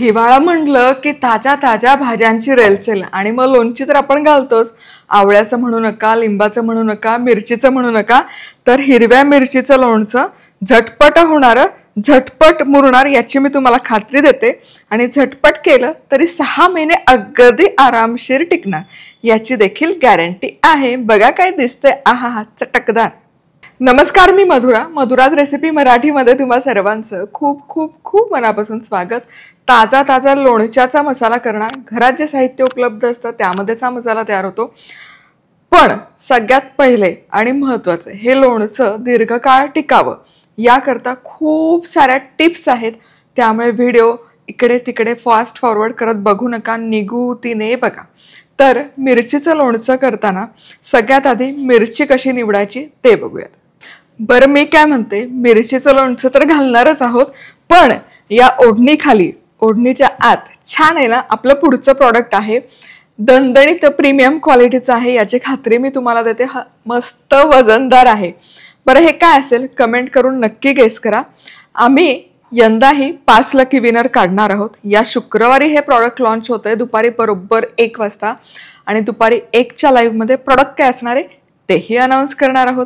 हिवाळा म्हटलं की ताज्या ताज्या भाज्यांची रेलचेल आणि मग लोणची तर आपण घालतोच. आवळ्याचं म्हणू नका, लिंबाचं म्हणू नका, मिरचीचं म्हणू नका, तर हिरव्या मिरचीचं लोणचं झटपट होणारं, झटपट मुरणार याची मी तुम्हाला खात्री देते. आणि झटपट केलं तरी 6 महिने अगदी आरामशीर टिकणार याची देखील गॅरंटी आहे. बघा काय दिसतंय, आहा चटकदार. नमस्कार, मी मधुराज रेसिपी मराठीमध्ये तुम्हा सर्वांचं खूप खूप खूप मनापासून स्वागत. ताजा ताजा लोणच्याचा मसाला करणार, घरात जे साहित्य उपलब्ध असतं त्यामध्येच हा मसाला तयार होतो. पण सगळ्यात पहिले आणि महत्त्वाचं, हे लोणचं दीर्घकाळ टिकावं याकरता खूप साऱ्या टिप्स आहेत. त्यामुळे व्हिडिओ इकडे तिकडे फास्ट फॉरवर्ड करत बघू नका, निगुतीने बघा. तर मिरचीचं लोणचं करताना सगळ्यात आधी मिरची कशी निवडायची ते बघूयात. बरं, मी काय म्हणते, मिरचीचं लोणचं तर घालणारच आहोत, पण या ओढणीखाली, ओढणीच्या आत छान आहे ना आपलं पुढचं प्रॉडक्ट आहे. दणदणीत प्रीमियम क्वालिटीचं आहे याची खात्री मी तुम्हाला देते. मस्त वजनदार आहे. बरं, हे काय असेल कमेंट करून नक्की गेस करा. आम्ही यंदाही 5 लकी विनर काढणार आहोत. या शुक्रवारी हे प्रॉडक्ट लॉन्च होत आहे दुपारी बरोबर 1 वाजता. आणि दुपारी 1च्या लाईव्हमध्ये प्रॉडक्ट काय असणार आहे तेही अनाऊन्स करणार आहोत.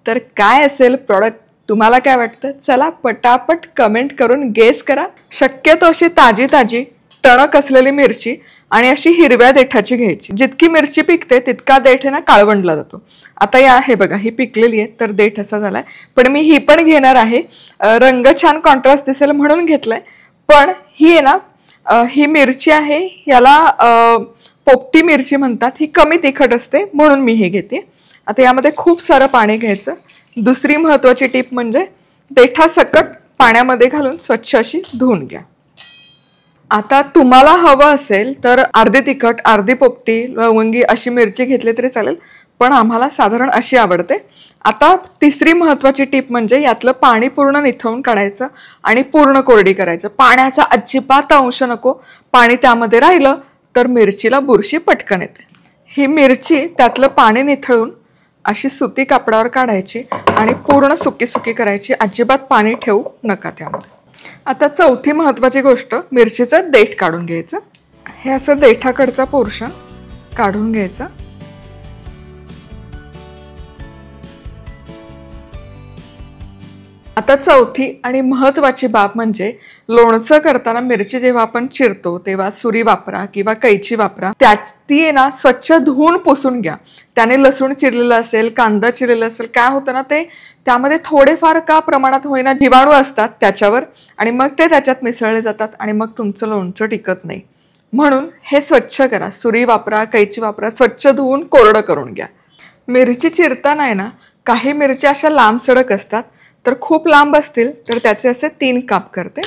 तर काय असेल प्रॉडक्ट, तुम्हाला काय वाटतं? चला पटापट कमेंट करून गेस करा. शक्यतो अशी ताजी ताजी टणक असलेली मिरची आणि अशी हिरव्या देठाची घ्यायची. जितकी मिरची पिकते तितका देठ आहे ना काळवंडला जातो. आता या हे बघा, ही पिकलेली आहे तर देठ असा झालाय. पण मी ही पण घेणार आहे, रंग छान कॉन्ट्रास्ट दिसेल म्हणून घेतलाय. पण ही आहे ना, ही मिरची आहे, याला पोपटी मिरची म्हणतात. ही कमी तिखट असते म्हणून मी हे घेते. आता यामध्ये खूप सारं पाणी घ्यायचं. दुसरी महत्वाची टीप म्हणजे देठासकट पाण्यामध्ये घालून स्वच्छ अशी धुवून घ्या. आता तुम्हाला हवं असेल तर अर्धी तिखट, अर्धी पोपटी, लवंगी अशी मिरची घेतली तरी चालेल, पण आम्हाला साधारण अशी आवडते. आता तिसरी महत्वाची टीप म्हणजे यातलं पाणी पूर्ण निथळून काढायचं आणि पूर्ण कोरडी करायचं. पाण्याचा अजिबात अंश नको. पाणी त्यामध्ये राहिलं तर मिरचीला बुरशी पटकन येते. ही मिरची त्यातलं पाणी निथळून अशी सुती कापडावर काढायची आणि पूर्ण सुकी सुकी करायची. अजिबात पाणी ठेवू नका त्यामध्ये. आता चौथी महत्वाची गोष्ट, मिरचीचं देठ काढून घ्यायचं. हे असं देठाकडचा पोर्शन काढून घ्यायचं. आता चौथी आणि महत्वाची बाब म्हणजे लोणचं करताना मिरची जेव्हा आपण चिरतो तेव्हा सुरी वापरा किंवा कैची वापरा. ती आहे ना स्वच्छ धुवून पुसून घ्या. त्याने लसूण चिरलेलं असेल, कांदा चिरलेला असेल, काय होतं ना, ते त्यामध्ये थोडेफार का प्रमाणात होईना जीवाणू असतात त्याच्यावर आणि मग ते त्याच्यात मिसळले जातात आणि मग तुमचं लोणचं टिकत नाही. म्हणून हे स्वच्छ करा. सुरी वापरा, कैची वापरा, स्वच्छ धुवून कोरडं करून घ्या. मिरची चिरताना आहे ना, काही मिरची अशा लांब सडक असतात, तर खूप लांब असतील तर त्याचे असे 3 काप करते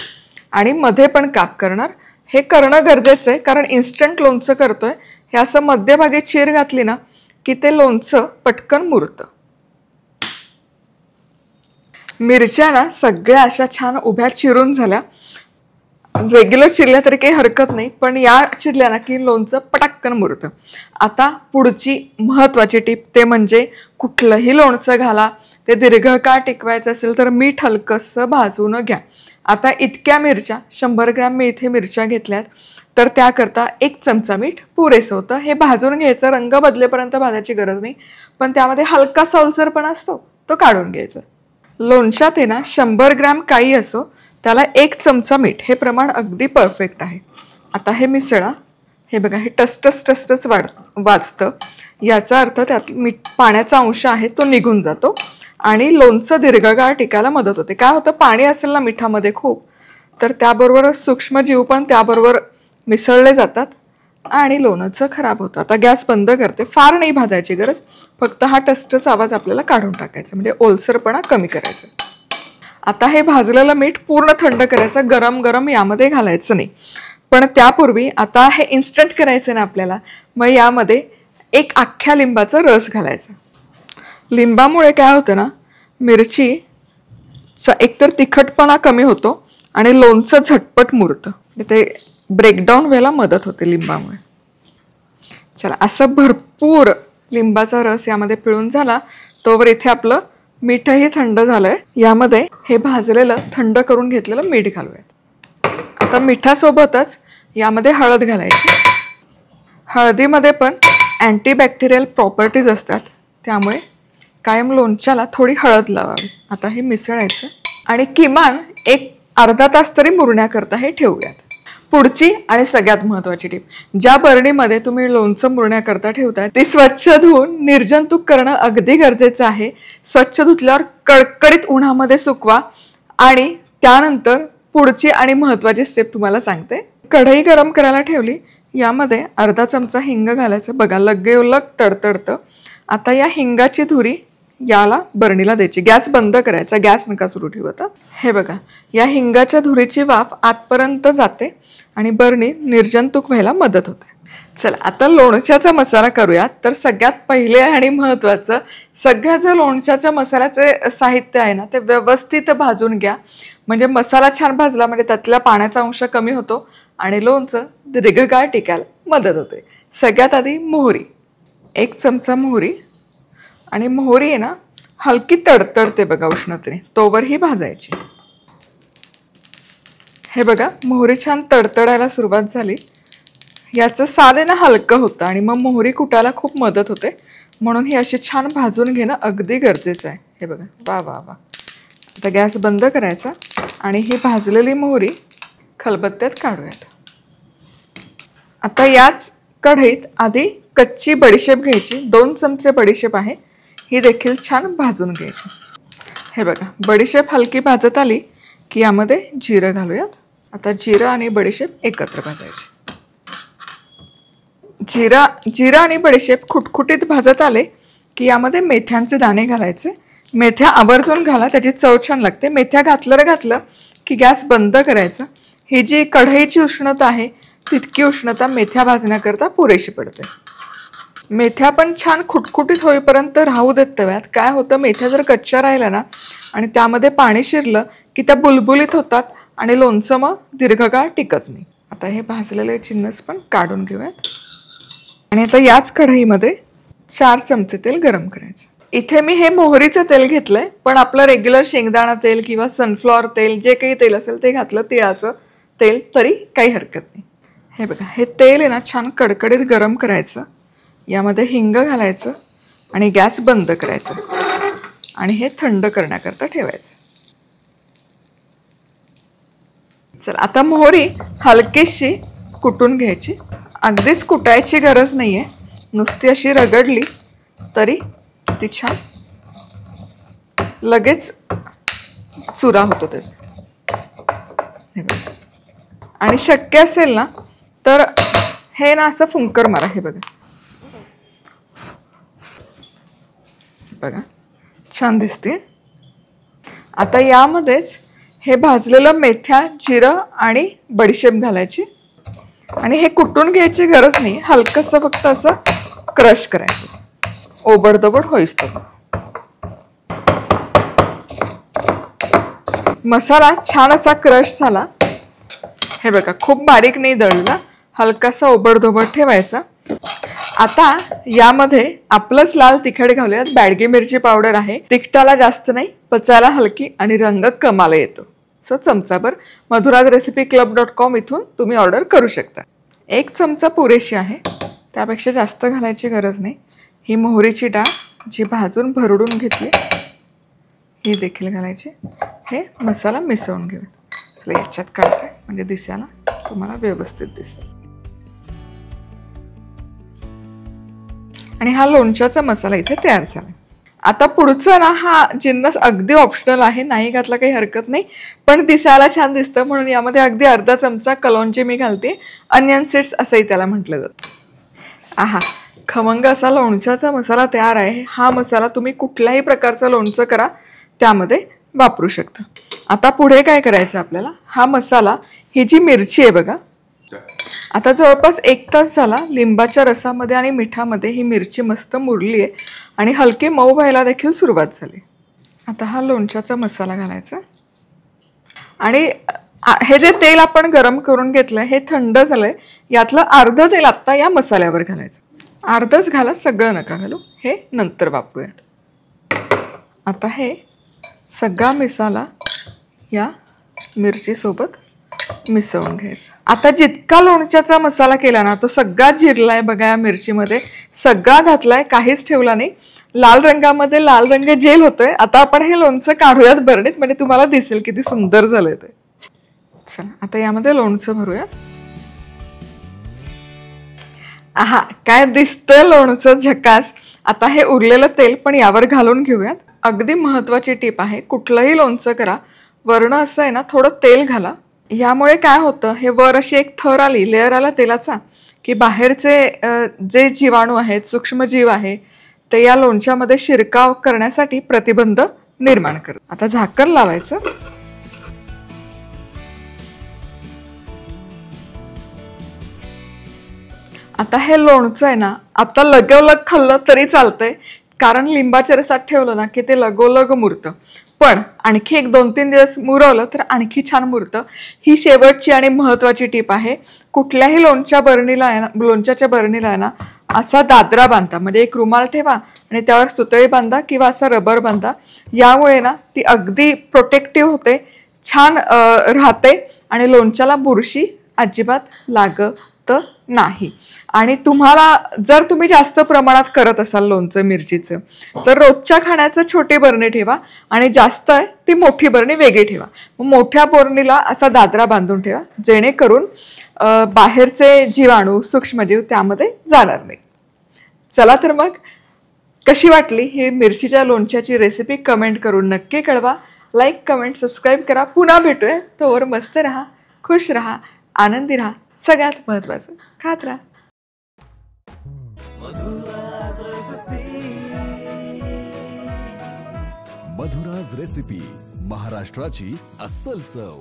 आणि मध्ये पण काप करणार. हे करणं गरजेचं आहे कारण इन्स्टंट लोणचं करतोय. हे असं मध्यभागी चीर घातली ना की ते लोणचं पटकन मुरतं. मिरच्या ना सगळ्या अशा छान उभ्या चिरून झाल्या. रेग्युलर चिरल्या तरी काही हरकत नाही, पण या चिरल्या ना की लोणचं पटकन मुरतं. आता पुढची महत्वाची टीप ते म्हणजे कुठलंही लोणचं घाला, ते दीर्घकाळ टिकवायचं असेल तर मीठ हलकंसं भाजून घ्या. आता इतक्या मिरच्या, 100 ग्रॅम मी इथे मिरच्या घेतल्यात, तर त्याकरता 1 चमचा मीठ पुरेसं होतं. हे भाजून घ्यायचं, रंग बदलेपर्यंत भाजायची गरज नाही, पण त्यामध्ये हलकासा ओलसरपणा असतो तो काढून घ्यायचा. लोणच्यात आहे ना 100 ग्रॅम काही असो त्याला 1 चमचा मीठ, हे प्रमाण अगदी परफेक्ट आहे. आता हे मिसळा. हे बघा, हे टसटस वाजतं. याचा अर्थ त्यात पाण्याचा अंश आहे तो निघून जातो आणि लोणचं दीर्घकाळ टिकायला मदत होते. काय होतं, पाणी असेल ना मिठामध्ये खूप, तर त्याबरोबर सूक्ष्मजीव पण त्याबरोबर मिसळले जातात आणि लोणचं खराब होतं. आता गॅस बंद करते. फार नाही भाजायची गरज, फक्त हा टसटस आवाज आपल्याला काढून टाकायचा, म्हणजे ओलसरपणा कमी करायचा. आता हे भाजलेलं मीठ पूर्ण थंड करायचं, गरम गरम यामध्ये घालायचं नाही. पण त्यापूर्वी आता हे इन्स्टंट करायचं ना आपल्याला, मग यामध्ये 1 अख्ख्या लिंबाचा रस घालायचा. लिंबामुळे काय होतं ना, मिरचीचा एकतर तिखटपणा कमी होतो आणि लोणचं झटपट मुरतं. ते ब्रेकडाऊन व्हायला मदत होते लिंबामुळे. चला, असं भरपूर लिंबाचा रस यामध्ये पिळून झाला तोवर इथे आपलं मीठही थंड झालंय. यामध्ये हे भाजलेलं थंड करून घेतलेलं मीठ घालूयात. आता मिठासोबतच यामध्ये हळद घालायची. हळदीमध्ये पण अँटीबॅक्टेरियल प्रॉपर्टीज असतात, त्यामुळे कायम लोणच्याला थोडी हळद लावावी. आता हे मिसळायचं आणि किमान एक अर्धा तास तरी मुरण्याकरता हे ठेवूयात. पुढची आणि सगळ्यात महत्त्वाची टीप, ज्या बरणीमध्ये तुम्ही लोणचं मुरण्याकरता ठेवताय ती स्वच्छ धुवून निर्जंतुक करणं अगदी गरजेचं आहे. स्वच्छ धुतल्यावर कडकडीत उन्हामध्ये सुकवा. आणि त्यानंतर पुढची आणि महत्त्वाची स्टेप तुम्हाला सांगते. कढई गरम करायला ठेवली, यामध्ये अर्धा चमचा हिंग घालायचं. बघा लगेलग तडतडतं. आता या हिंगाची धुरी याला बरणीला द्यायची. गॅस बंद करायचा, गॅस नका सुरू ठेवता. हे बघा, या हिंगाच्या धुरीची वाफ आतपर्यंत जाते आणि बरणी निर्जंतुक व्हायला मदत होते. चला आता लोणच्याचा मसाला करूयात. तर सगळ्यात पहिले आणि महत्त्वाचं, सगळ्याचं लोणच्याच्या मसाल्याचे साहित्य आहे ना ते व्यवस्थित भाजून घ्या. म्हणजे मसाला छान भाजला म्हणजे त्यातल्या पाण्याचा अंश कमी होतो आणि लोणचं दीर्घकाळ टिकायला मदत होते. सगळ्यात आधी मोहरी, 1 चमचा मोहरी. आणि मोहरी आहे ना हलकी तडतडते बघा उष्णतेने, तोवर ही भाजायची. हे बघा मोहरी छान तडतडायला सुरुवात झाली. याचं साल आहे ना हलकं होतं आणि मग मोहरी कुटायला खूप मदत होते. म्हणून ही अशी छान भाजून घेणं अगदी गरजेचं आहे. हे बघा, वा वा वा. आता गॅस बंद करायचा आणि ही भाजलेली मोहरी खलबत्त्यात काढूयात. आता याच कढईत आधी कच्ची बडीशेप घ्यायची. 2 चमचे बडीशेप आहे, ही देखील छान भाजून घ्यायची. हे बघा बडीशेप हलकी भाजत आली की यामध्ये जिरं घालूयात. आता जिरं आणि बडीशेप एकत्र भाजायची. जिरं आणि बडीशेप खुटखुटीत भाजत आले की यामध्ये मेथ्यांचे दाणे घालायचे. मेथ्या आवर्जून घाला, त्याची चव छान लागते. मेथ्या घातलं की गॅस बंद करायचा. ही जी कढईची उष्णता आहे तितकी उष्णता मेथ्या भाजण्याकरता पुरेशी पडते. मेथ्या पण छान खुटखुटीत होईपर्यंत राहू देत तव्यात. काय होतं, मेथ्या जर कच्च्या राहिल्या ना आणि त्यामध्ये पाणी शिरलं की त्या बुलबुलीत होतात आणि लोणचं मग दीर्घकाळ टिकत नाही. आता हे भाजलेले जिन्नस पण काढून घेऊयात. आणि आता याच कढईमध्ये 4 चमचे तेल गरम करायचं. इथे मी हे मोहरीचं तेल घेतलंय, पण आपलं रेग्युलर शेंगदाणा तेल किंवा सनफ्लॉवर तेल जे काही तेल असेल ते घातलं, तिळाचं तेल तरी काही हरकत नाही. हे बघा, हे तेल आहे ना छान कडकडीत गरम करायचं. यामध्ये हिंग घालायचं आणि गॅस बंद करायचं आणि हे थंड करण्याकरता ठेवायचं. चल आता मोहरी हलकीशी कुटून घ्यायची. अगदीच कुटायची गरज नाहीये, नुसती अशी रगडली तरी ती छान लगेच चुरा होतो त्याचा. आणि शक्य असेल ना तर हे ना असं फुंकर मारा. हे बघा बघा छान दिसते. आता यामध्येच हे भाजलेलं मेथ्या, जिरं आणि बडीशेप घालायची. आणि हे कुटून घ्यायची गरज नाही, हलकंसं फक्त असं क्रश करायचं, ओबडधोबड होईस्तो. मसाला छान असा क्रश झाला. हे बघा खूप बारीक नाही दळला, हलकासा ओबडधोबड ठेवायचा. आता यामध्ये आपलंच लाल तिखट घालूयात. बॅडगी मिरची पावडर आहे, तिखटाला जास्त नाही, पचायला हलकी आणि रंग कमाला येतो. सो चमचाभर madhurazrecipeclub.com इथून तुम्ही ऑर्डर करू शकता. 1 चमचा पुरेशी आहे, त्यापेक्षा जास्त घालायची गरज नाही. ही मोहरीची डाळ जी भाजून भरडून घेतली ही देखील घालायची. हे मसाला मिसळून घेऊया. चला याच्यात काढते म्हणजे दिसायला तुम्हाला व्यवस्थित दिसेल. आणि हा लोणच्याचा मसाला इथे तयार झाला. आता पुढचं ना हा जिन्नस अगदी ऑप्शनल आहे, नाही घातला काही हरकत नाही, पण दिसायला छान दिसतं म्हणून यामध्ये अगदी अर्धा चमचा कलोंजी मी घालते. अनियन सीड्स असंही त्याला म्हटलं जातं. आहा, खमंग असा लोणच्याचा मसाला तयार आहे. हा मसाला तुम्ही कुठल्याही प्रकारचं लोणचं करा त्यामध्ये वापरू शकता. आता पुढे काय करायचं आपल्याला, हा मसाला, ही जी मिरची आहे बघा, आता जवळपास 1 तास झाला लिंबाच्या रसामध्ये आणि मिठामध्ये ही मिरची मस्त मुरली आहे आणि हलकी मऊ व्हायला देखील सुरुवात झाली. आता हा लोणच्याचा मसाला घालायचा आणि हे जे तेल आपण गरम करून घेतलंय हे थंड झालंय. यातलं अर्ध तेल आत्ता या मसाल्यावर घालायचं. अर्धच घाला, सगळं नका घालू, हे नंतर वापरूयात. आता हे सगळा मसाला या मिरचीसोबत मिसळून घ्यायचं. आता जितका लोणच्याचा मसाला केला ना तो सगळा जिरलाय बघा या मिरचीमध्ये, सगळा घातलाय, काहीच ठेवला नाही. लाल रंगामध्ये लाल रंग जेल होतोय. आता आपण हे लोणचं काढूयात बरणीत, म्हणजे तुम्हाला दिसेल किती सुंदर झालंय ते. चला आता यामध्ये लोणचं भरूया. आहा, काय दिसतंय लोणचं झकास. आता हे उरलेलं तेल पण यावर घालून घेऊयात. अगदी महत्वाची टीप आहे, कुठलंही लोणचं करा वरण असं आहे ना थोडं तेल घाला. यामुळे काय होतं, हे वर अशी एक थर आली, लेअर आला तेलाचा, की बाहेरचे जे जीवाणू आहेत, सूक्ष्मजीव आहे, ते या लोणच्यामध्ये शिरकाव करण्यासाठी प्रतिबंध निर्माण करत. आता झाकण लावायचं. आता हे लोणचं आहे ना, आता लगोलग खाल्लं तरी चालतंय, कारण लिंबाच्या रसात ठेवलं ना की ते लगोलग मुरतं. पण आणखी एक 2-3 दिवस मुरवलं तर आणखी छान मुरतं. ही शेवटची आणि महत्वाची टीप आहे. कुठल्याही लोणच्याच्या बरणीला आहे ना असा दादरा बांधा, म्हणजे एक रुमाल ठेवा आणि त्यावर सुतळी बांधा किंवा असा रबर बांधा. यामुळे ना ती अगदी प्रोटेक्टिव्ह होते, छान राहते आणि लोणच्याला बुरशी अजिबात लागत नाही. आणि तुम्हाला जर तुम्ही जास्त प्रमाणात करत असाल लोणचं मिरचीचं, तर रोजच्या खाण्याचं छोटी बरणी ठेवा आणि जास्त आहे ती मोठी बरणी वेगळी ठेवा. मोठ्या बरणीला असा दादरा बांधून ठेवा, जेणेकरून बाहेरचे जीवाणू सूक्ष्मजीव त्यामध्ये जाणार नाही. चला तर मग कशी वाटली ही मिरचीच्या लोणच्याची रेसिपी कमेंट करून नक्की कळवा. लाईक, कमेंट, सबस्क्राईब करा. पुन्हा भेटूया. तोवर मस्त राहा, खुश राहा, आनंदी राहा. सगळ्यात महत्वाचं खात राहा. मधुराज रेसिपी, महाराष्ट्राची अस्सल चव.